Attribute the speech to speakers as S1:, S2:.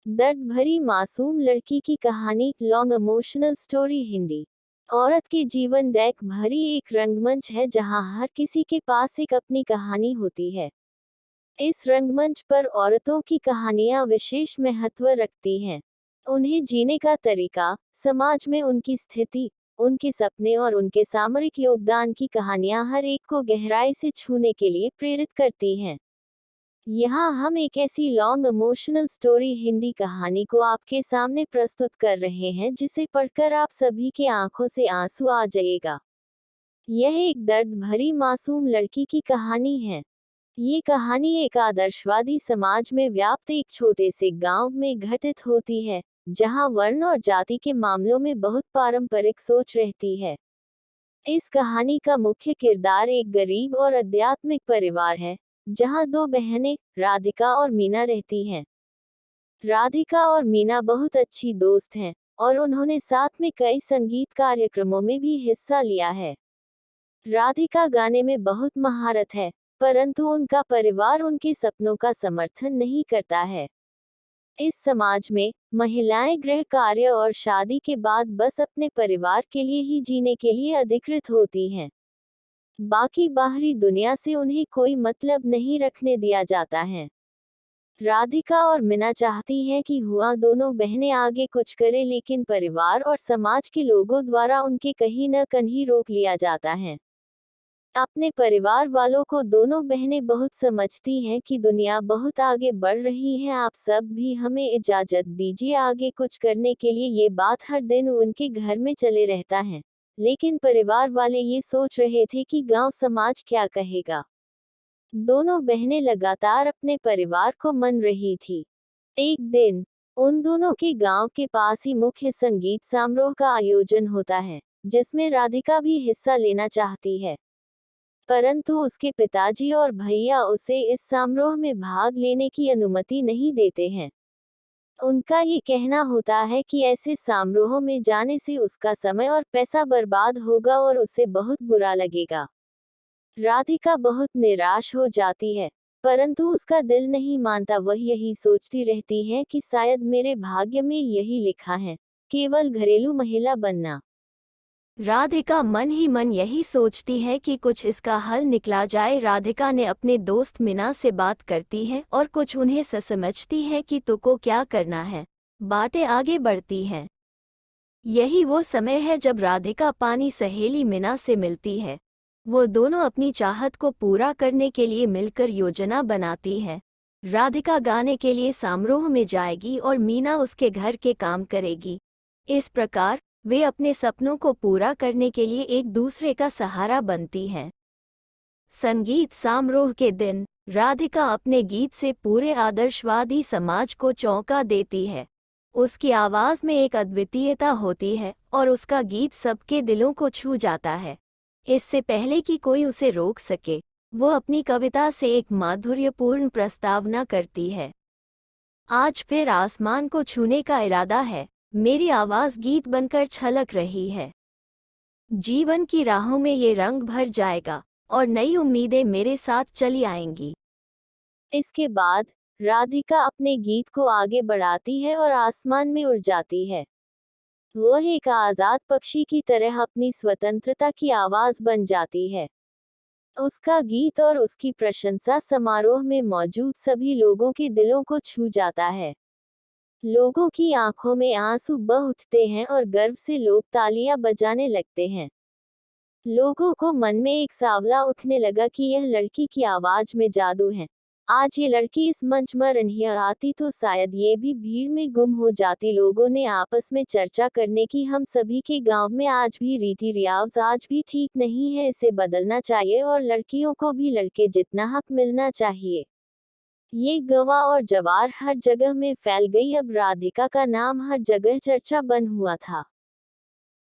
S1: दर्द भरी मासूम लड़की की कहानी, लॉन्ग इमोशनल स्टोरी हिंदी। औरत के जीवन डेक भरी एक रंगमंच है जहां हर किसी के पास एक अपनी कहानी होती है। इस रंगमंच पर औरतों की कहानियां विशेष महत्व रखती हैं। उन्हें जीने का तरीका, समाज में उनकी स्थिति, उनके सपने और उनके सामरिक योगदान की कहानियां हर एक को गहराई से छूने के लिए प्रेरित करती हैं। यहाँ हम एक ऐसी लॉन्ग इमोशनल स्टोरी हिंदी कहानी को आपके सामने प्रस्तुत कर रहे हैं जिसे पढ़कर आप सभी के आंखों से आंसू आ जाएगा। यह एक दर्द भरी मासूम लड़की की कहानी है। ये कहानी एक आदर्शवादी समाज में व्याप्त एक छोटे से गांव में घटित होती है, जहां वर्ण और जाति के मामलों में बहुत पारंपरिक सोच रहती है। इस कहानी का मुख्य किरदार एक गरीब और आध्यात्मिक परिवार है, जहां दो बहनें, राधिका और मीना रहती हैं। राधिका और मीना बहुत अच्छी दोस्त हैं और उन्होंने साथ में कई संगीत कार्यक्रमों में भी हिस्सा लिया है। राधिका गाने में बहुत महारत है, परंतु उनका परिवार उनके सपनों का समर्थन नहीं करता है। इस समाज में महिलाएं गृह कार्य और शादी के बाद बस अपने परिवार के लिए ही जीने के लिए अधिकृत होती हैं। बाकी बाहरी दुनिया से उन्हें कोई मतलब नहीं रखने दिया जाता है। राधिका और मीना चाहती हैं कि हुआ दोनों बहनें आगे कुछ करें, लेकिन परिवार और समाज के लोगों द्वारा उनके कहीं न कहीं रोक लिया जाता है। अपने परिवार वालों को दोनों बहनें बहुत समझती हैं कि दुनिया बहुत आगे बढ़ रही है, आप सब भी हमें इजाजत दीजिए आगे कुछ करने के लिए। ये बात हर दिन उनके घर में चले रहता है, लेकिन परिवार वाले ये सोच रहे थे कि गांव समाज क्या कहेगा। दोनों बहनें लगातार अपने परिवार को मन रही थी। एक दिन उन दोनों के गांव के पास ही मुख्य संगीत समारोह का आयोजन होता है, जिसमें राधिका भी हिस्सा लेना चाहती है, परंतु उसके पिताजी और भैया उसे इस समारोह में भाग लेने की अनुमति नहीं देते हैं। उनका ये कहना होता है कि ऐसे समारोह में जाने से उसका समय और पैसा बर्बाद होगा और उसे बहुत बुरा लगेगा। राधिका बहुत निराश हो जाती है, परंतु उसका दिल नहीं मानता। वह यही सोचती रहती है कि शायद मेरे भाग्य में यही लिखा है, केवल घरेलू महिला बनना। राधिका मन ही मन यही सोचती है कि कुछ इसका हल निकला जाए। राधिका ने अपने दोस्त मीना से बात करती है और कुछ उन्हें समझती है कि तुको क्या करना है। बातें आगे बढ़ती हैं। यही वो समय है जब राधिका अपनी सहेली मीना से मिलती है। वो दोनों अपनी चाहत को पूरा करने के लिए मिलकर योजना बनाती है। राधिका गाने के लिए समारोह में जाएगी और मीना उसके घर के काम करेगी। इस प्रकार वे अपने सपनों को पूरा करने के लिए एक दूसरे का सहारा बनती हैं। संगीत समारोह के दिन राधिका अपने गीत से पूरे आदर्शवादी समाज को चौंका देती है। उसकी आवाज में एक अद्वितीयता होती है और उसका गीत सबके दिलों को छू जाता है। इससे पहले कि कोई उसे रोक सके, वो अपनी कविता से एक माधुर्यपूर्ण प्रस्तावना करती है। आज फिर आसमान को छूने का इरादा है, मेरी आवाज गीत बनकर छलक रही है। जीवन की राहों में ये रंग भर जाएगा और नई उम्मीदें मेरे साथ चली आएंगी। इसके बाद राधिका अपने गीत को आगे बढ़ाती है और आसमान में उड़ जाती है। वह एक आजाद पक्षी की तरह अपनी स्वतंत्रता की आवाज बन जाती है। उसका गीत और उसकी प्रशंसा समारोह में मौजूद सभी लोगों के दिलों को छू जाता है। लोगों की आंखों में आंसू बह उठते हैं और गर्व से लोग तालियां बजाने लगते हैं। लोगों को मन में एक सवाल उठने लगा कि यह लड़की की आवाज में जादू है। आज ये लड़की इस मंच पर नहीं आती तो शायद ये भी भीड़ में गुम हो जाती। लोगों ने आपस में चर्चा करने की, हम सभी के गांव में आज भी रीति रिवाज आज भी ठीक नहीं है, इसे बदलना चाहिए और लड़कियों को भी लड़के जितना हक मिलना चाहिए। ये गवा और जवार हर जगह में फैल गई। अब राधिका का नाम हर जगह चर्चा बन हुआ था।